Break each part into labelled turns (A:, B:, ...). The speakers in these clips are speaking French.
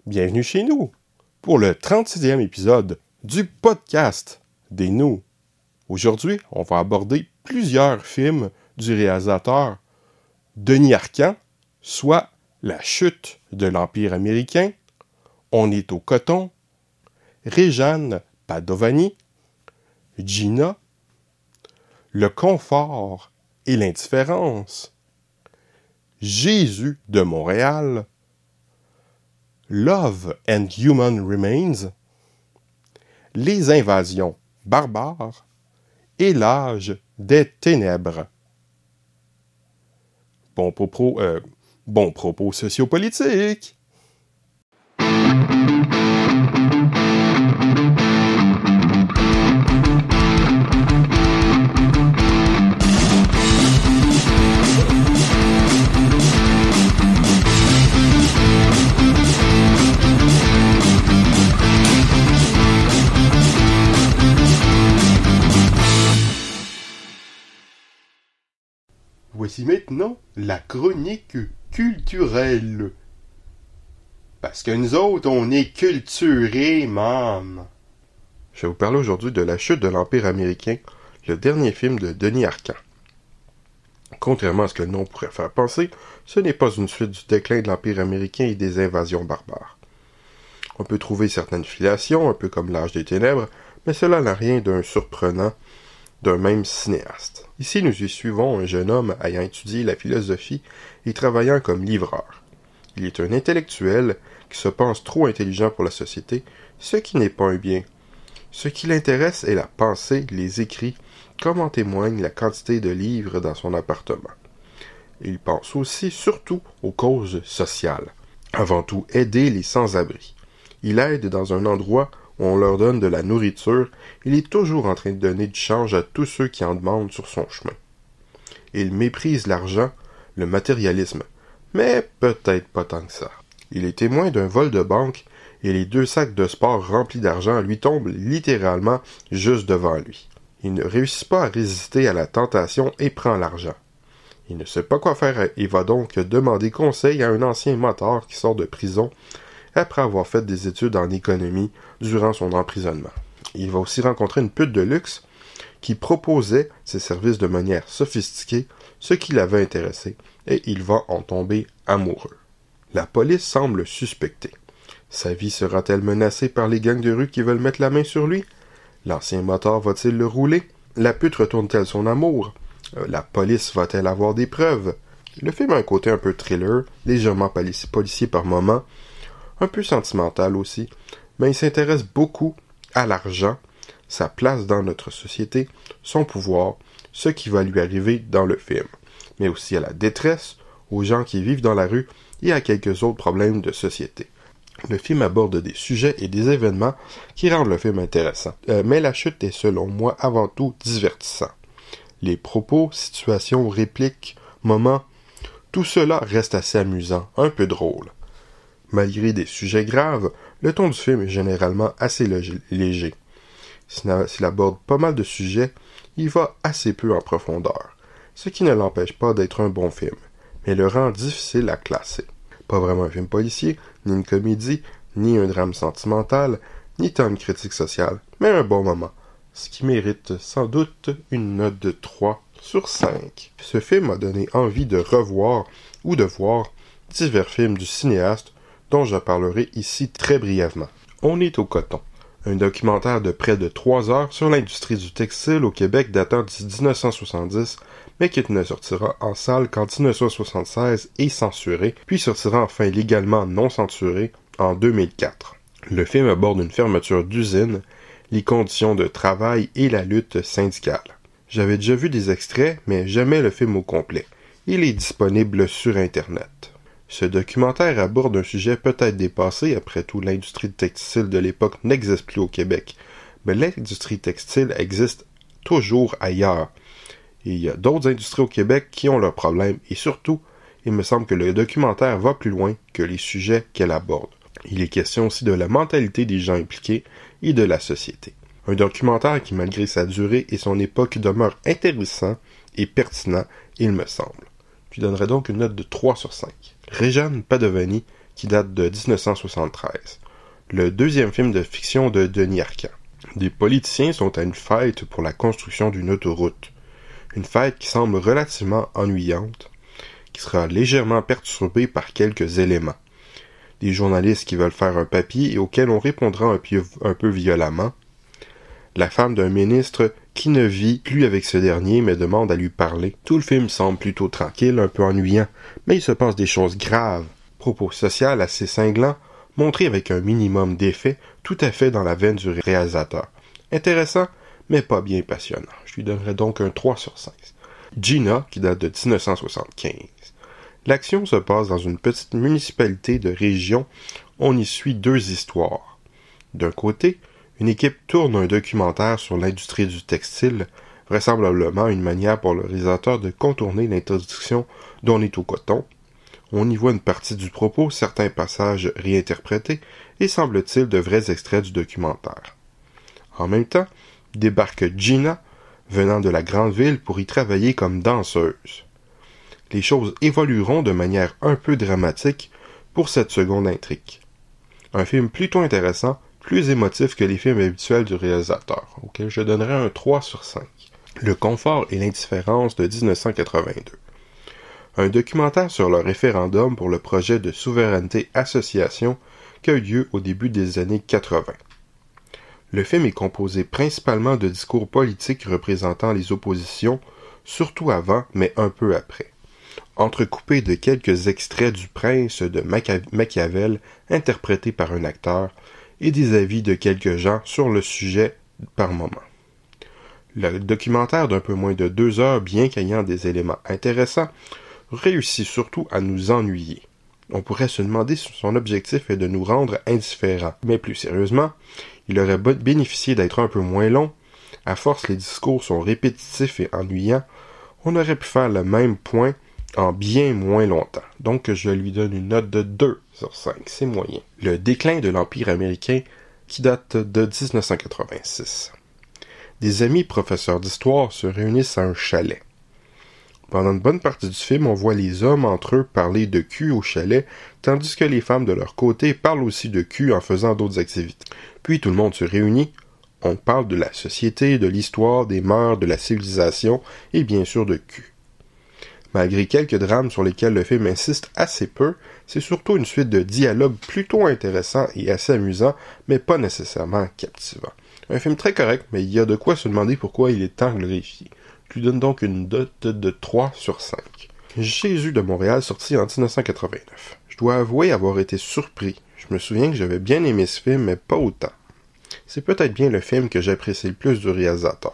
A: bienvenue chez nous pour le 36e épisode du podcast des nous. Aujourd'hui, on va aborder plusieurs films du réalisateur Denis Arcand, soit La chute de l'Empire américain, On est au coton, Réjeanne Padovani, Gina, Le confort et l'indifférence, Jésus de Montréal, Love and Human Remains, Les invasions barbares et L'âge des ténèbres. Bon propos sociopolitique. Voici maintenant la chronique culturelle. Parce que nous autres, on est culturés, man. Je vais vous parler aujourd'hui de La chute de l'Empire américain, le dernier film de Denis Arcand. Contrairement à ce que le nom pourrait faire penser, ce n'est pas une suite du déclin de l'Empire américain et des invasions barbares. On peut trouver certaines filiations, un peu comme L'âge des ténèbres, mais cela n'a rien d'un surprenant d'un même cinéaste. Ici, nous y suivons un jeune homme ayant étudié la philosophie et travaillant comme livreur. Il est un intellectuel qui se pense trop intelligent pour la société, ce qui n'est pas un bien. Ce qui l'intéresse est la pensée, les écrits, comme en témoigne la quantité de livres dans son appartement. Il pense aussi surtout aux causes sociales. Avant tout, aider les sans-abri. Il aide dans un endroit où on leur donne de la nourriture, il est toujours en train de donner du change à tous ceux qui en demandent sur son chemin. Il méprise l'argent, le matérialisme, mais peut-être pas tant que ça. Il est témoin d'un vol de banque et les 2 sacs de sport remplis d'argent lui tombent littéralement juste devant lui. Il ne réussit pas à résister à la tentation et prend l'argent. Il ne sait pas quoi faire et va donc demander conseil à un ancien motard qui sort de prison après avoir fait des études en économie durant son emprisonnement. Il va aussi rencontrer une pute de luxe qui proposait ses services de manière sophistiquée, ce qui l'avait intéressé, et il va en tomber amoureux. La police semble suspecter. Sa vie sera-t-elle menacée par les gangs de rue qui veulent mettre la main sur lui? L'ancien motard va-t-il le rouler? La pute retourne-t-elle son amour? La police va-t-elle avoir des preuves? Le film a un côté un peu thriller, légèrement policier par moments, un peu sentimental aussi, mais il s'intéresse beaucoup à l'argent, sa place dans notre société, son pouvoir, ce qui va lui arriver dans le film, mais aussi à la détresse, aux gens qui vivent dans la rue et à quelques autres problèmes de société. Le film aborde des sujets et des événements qui rendent le film intéressant, mais la chute est selon moi avant tout divertissant. Les propos, situations, répliques, moments, tout cela reste assez amusant, un peu drôle. Malgré des sujets graves, le ton du film est généralement assez léger. S'il aborde pas mal de sujets, il va assez peu en profondeur, ce qui ne l'empêche pas d'être un bon film, mais le rend difficile à classer. Pas vraiment un film policier, ni une comédie, ni un drame sentimental, ni tant une critique sociale, mais un bon moment, ce qui mérite sans doute une note de 3 sur 5. Ce film m'a donné envie de revoir ou de voir divers films du cinéaste dont je parlerai ici très brièvement. On est au coton, un documentaire de près de 3 heures sur l'industrie du textile au Québec datant de 1970, mais qui ne sortira en salle qu'en 1976 et censuré, puis sortira enfin légalement non censuré en 2004. Le film aborde une fermeture d'usine, les conditions de travail et la lutte syndicale. J'avais déjà vu des extraits, mais jamais le film au complet. Il est disponible sur Internet. Ce documentaire aborde un sujet peut-être dépassé, après tout l'industrie textile de l'époque n'existe plus au Québec, mais l'industrie textile existe toujours ailleurs. Et il y a d'autres industries au Québec qui ont leurs problèmes, et surtout, il me semble que le documentaire va plus loin que les sujets qu'elle aborde. Il est question aussi de la mentalité des gens impliqués et de la société. Un documentaire qui, malgré sa durée et son époque, demeure intéressant et pertinent, il me semble. Je lui donnerai donc une note de 3 sur 5. Réjeanne Padovani, qui date de 1973. Le deuxième film de fiction de Denis Arcand. Des politiciens sont à une fête pour la construction d'une autoroute. Une fête qui semble relativement ennuyante, qui sera légèrement perturbée par quelques éléments. Des journalistes qui veulent faire un papier et auxquels on répondra un peu violemment. La femme d'un ministre qui ne vit plus avec ce dernier mais demande à lui parler. Tout le film semble plutôt tranquille, un peu ennuyant, mais il se passe des choses graves. Propos social assez cinglants, montrés avec un minimum d'effet, tout à fait dans la veine du réalisateur. Intéressant, mais pas bien passionnant. Je lui donnerai donc un 3 sur 5. Gina, qui date de 1975. L'action se passe dans une petite municipalité de région. On y suit deux histoires. D'un côté, une équipe tourne un documentaire sur l'industrie du textile, vraisemblablement une manière pour le réalisateur de contourner l'introduction d'On est au coton. On y voit une partie du propos, certains passages réinterprétés, et semble-t-il de vrais extraits du documentaire. En même temps, débarque Gina, venant de la grande ville pour y travailler comme danseuse. Les choses évolueront de manière un peu dramatique pour cette seconde intrigue. Un film plutôt intéressant, plus émotif que les films habituels du réalisateur, auquel je donnerai un 3 sur 5. Le confort et l'indifférence de 1982. Un documentaire sur le référendum pour le projet de souveraineté association qui a eu lieu au début des années 80. Le film est composé principalement de discours politiques représentant les oppositions, surtout avant, mais un peu après. Entrecoupé de quelques extraits du Prince de Machiavel interprétés par un acteur, et des avis de quelques gens sur le sujet par moment. Le documentaire d'un peu moins de 2 heures, bien qu'ayant des éléments intéressants, réussit surtout à nous ennuyer. On pourrait se demander si son objectif est de nous rendre indifférents. Mais plus sérieusement, il aurait bénéficié d'être un peu moins long. À force, les discours sont répétitifs et ennuyants. On aurait pu faire le même point en bien moins longtemps. Donc, je lui donne une note de 2 sur 5. C'est moyen. Le déclin de l'Empire américain qui date de 1986. Des amis professeurs d'histoire se réunissent à un chalet. Pendant une bonne partie du film, on voit les hommes entre eux parler de cul au chalet, tandis que les femmes de leur côté parlent aussi de cul en faisant d'autres activités. Puis tout le monde se réunit. On parle de la société, de l'histoire, des mœurs, de la civilisation et bien sûr de cul. Malgré quelques drames sur lesquels le film insiste assez peu, c'est surtout une suite de dialogues plutôt intéressants et assez amusants, mais pas nécessairement captivants. Un film très correct, mais il y a de quoi se demander pourquoi il est tant glorifié. Je lui donne donc une note de 3 sur 5. Jésus de Montréal, sorti en 1989. Je dois avouer avoir été surpris. Je me souviens que j'avais bien aimé ce film, mais pas autant. C'est peut-être bien le film que j'apprécie le plus du réalisateur.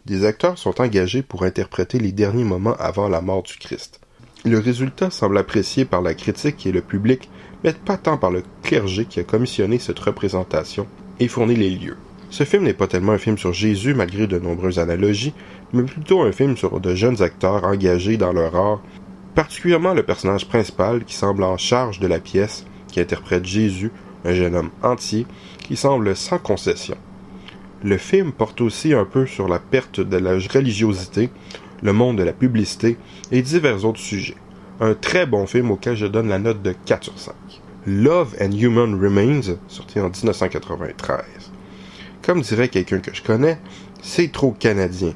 A: Des acteurs sont engagés pour interpréter les derniers moments avant la mort du Christ. Le résultat semble apprécié par la critique et le public, mais pas tant par le clergé qui a commissionné cette représentation et fourni les lieux. Ce film n'est pas tellement un film sur Jésus malgré de nombreuses analogies, mais plutôt un film sur de jeunes acteurs engagés dans leur art, particulièrement le personnage principal qui semble en charge de la pièce, qui interprète Jésus, un jeune homme entier, qui semble sans concession. Le film porte aussi un peu sur la perte de la religiosité, le monde de la publicité et divers autres sujets. Un très bon film auquel je donne la note de 4 sur 5. Love and Human Remains, sorti en 1993. Comme dirait quelqu'un que je connais, c'est trop canadien.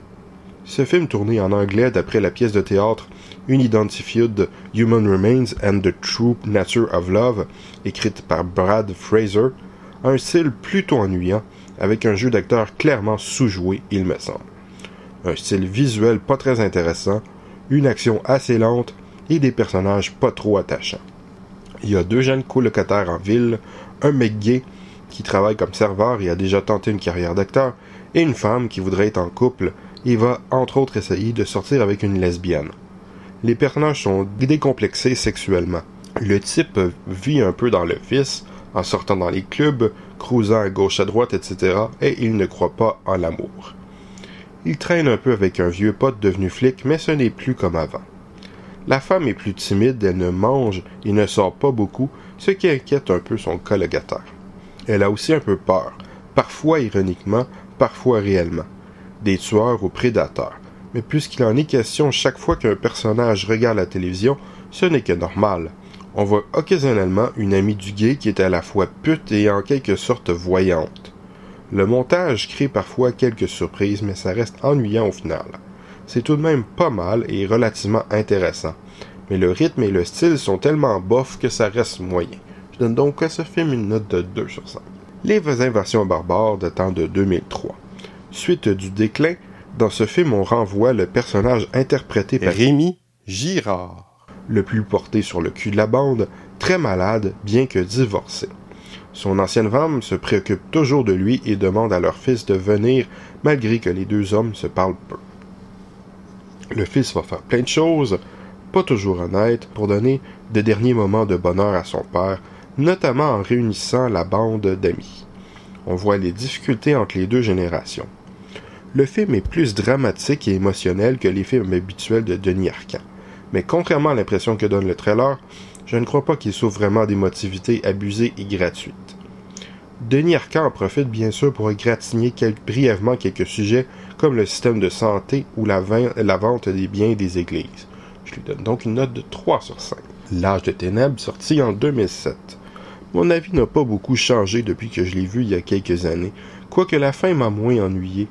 A: Ce film tourné en anglais d'après la pièce de théâtre Unidentified Human Remains and the True Nature of Love, écrite par Brad Fraser, a un style plutôt ennuyant, avec un jeu d'acteur clairement sous-joué, il me semble. Un style visuel pas très intéressant, une action assez lente et des personnages pas trop attachants. Il y a 2 jeunes colocataires en ville, un mec gay qui travaille comme serveur et a déjà tenté une carrière d'acteur, et une femme qui voudrait être en couple et va entre autres essayer de sortir avec une lesbienne. Les personnages sont décomplexés sexuellement. Le type vit un peu dans le vice, en sortant dans les clubs, cruisant à gauche à droite, etc., et il ne croit pas en l'amour. Il traîne un peu avec un vieux pote devenu flic, mais ce n'est plus comme avant. La femme est plus timide, elle ne mange et ne sort pas beaucoup, ce qui inquiète un peu son colocataire. Elle a aussi un peu peur, parfois ironiquement, parfois réellement, des tueurs ou prédateurs. Mais puisqu'il en est question chaque fois qu'un personnage regarde la télévision, ce n'est que normal. On voit occasionnellement une amie du gay qui est à la fois pute et en quelque sorte voyante. Le montage crée parfois quelques surprises, mais ça reste ennuyant au final. C'est tout de même pas mal et relativement intéressant, mais le rythme et le style sont tellement bof que ça reste moyen. Je donne donc à ce film une note de 2 sur 5. Les invasions barbares datant de 2003. Suite du déclin, dans ce film on renvoie le personnage interprété par Rémi Girard, le plus porté sur le cul de la bande, très malade, bien que divorcé. Son ancienne femme se préoccupe toujours de lui et demande à leur fils de venir, malgré que les deux hommes se parlent peu. Le fils va faire plein de choses, pas toujours honnêtes, pour donner de derniers moments de bonheur à son père, notamment en réunissant la bande d'amis. On voit les difficultés entre les deux générations. Le film est plus dramatique et émotionnel que les films habituels de Denis Arcand, mais contrairement à l'impression que donne le trailer, je ne crois pas qu'il souffre vraiment d'émotivité abusée et gratuite. Denis Arcand en profite bien sûr pour égratigner brièvement quelques sujets comme le système de santé ou la vente des biens des églises. Je lui donne donc une note de 3 sur 5. L'âge de ténèbres, sorti en 2007. Mon avis n'a pas beaucoup changé depuis que je l'ai vu il y a quelques années, quoique la fin m'a moins ennuyé.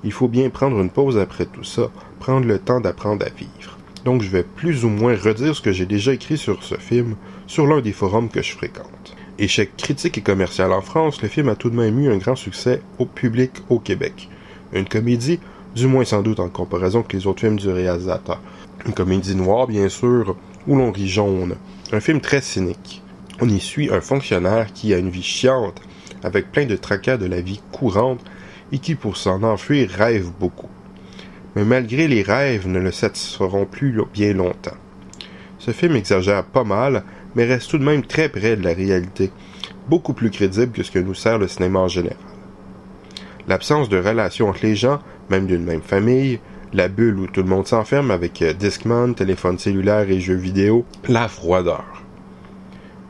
A: Il faut bien prendre une pause après tout ça, prendre le temps d'apprendre à vivre. Donc je vais plus ou moins redire ce que j'ai déjà écrit sur ce film, sur l'un des forums que je fréquente. Échec critique et commercial en France, le film a tout de même eu un grand succès au public au Québec. Une comédie, du moins sans doute en comparaison avec les autres films du réalisateur. Une comédie noire, bien sûr, où l'on rit jaune. Un film très cynique. On y suit un fonctionnaire qui a une vie chiante, avec plein de tracas de la vie courante, et qui, pour s'en enfuir, rêve beaucoup. Mais malgré les rêves, ne le satisferont plus bien longtemps. Ce film exagère pas mal, mais reste tout de même très près de la réalité, beaucoup plus crédible que ce que nous sert le cinéma en général. L'absence de relation entre les gens, même d'une même famille, la bulle où tout le monde s'enferme avec Discman, téléphone cellulaire et jeux vidéo, la froideur.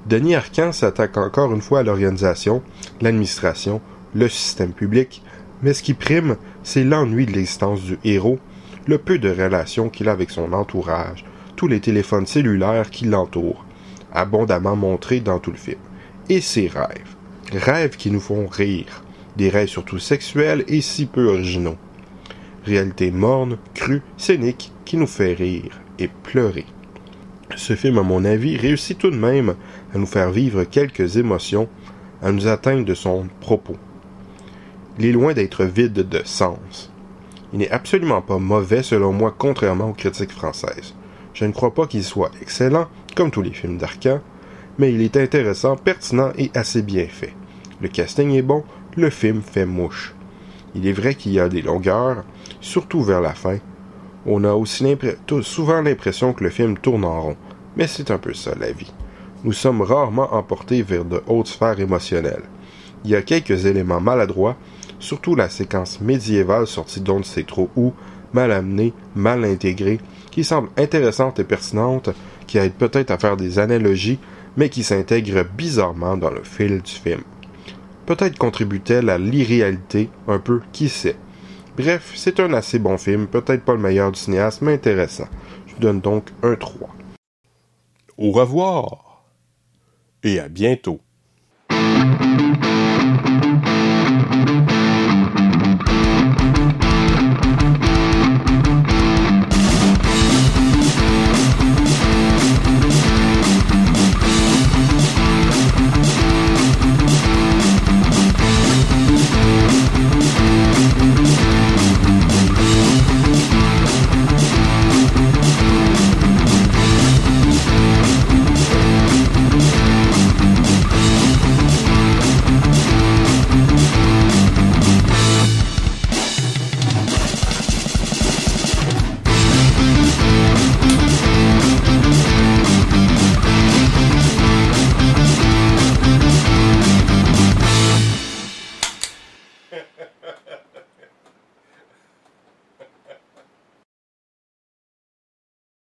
A: Denis Arcand s'attaque encore une fois à l'organisation, l'administration, le système public, mais ce qui prime, c'est l'ennui de l'existence du héros, le peu de relations qu'il a avec son entourage, tous les téléphones cellulaires qui l'entourent, abondamment montrés dans tout le film, et ses rêves. Rêves qui nous font rire, des rêves surtout sexuels et si peu originaux. Réalité morne, crue, scénique, qui nous fait rire et pleurer. Ce film, à mon avis, réussit tout de même à nous faire vivre quelques émotions, à nous atteindre de son propos. Il est loin d'être vide de sens. Il n'est absolument pas mauvais selon moi, contrairement aux critiques françaises. Je ne crois pas qu'il soit excellent, comme tous les films d'Arcand, mais il est intéressant, pertinent et assez bien fait. Le casting est bon, le film fait mouche. Il est vrai qu'il y a des longueurs, surtout vers la fin. On a aussi souvent l'impression que le film tourne en rond, mais c'est un peu ça la vie. Nous sommes rarement emportés vers de hautes sphères émotionnelles. Il y a quelques éléments maladroits, surtout la séquence médiévale sortie d'on ne sait trop où, mal amenée, mal intégrée, qui semble intéressante et pertinente, qui aide peut-être à faire des analogies, mais qui s'intègre bizarrement dans le fil du film. Peut-être contribue-t-elle à l'irréalité, un peu, qui sait. Bref, c'est un assez bon film, peut-être pas le meilleur du cinéaste, mais intéressant. Je donne donc un 3. Au revoir et à bientôt.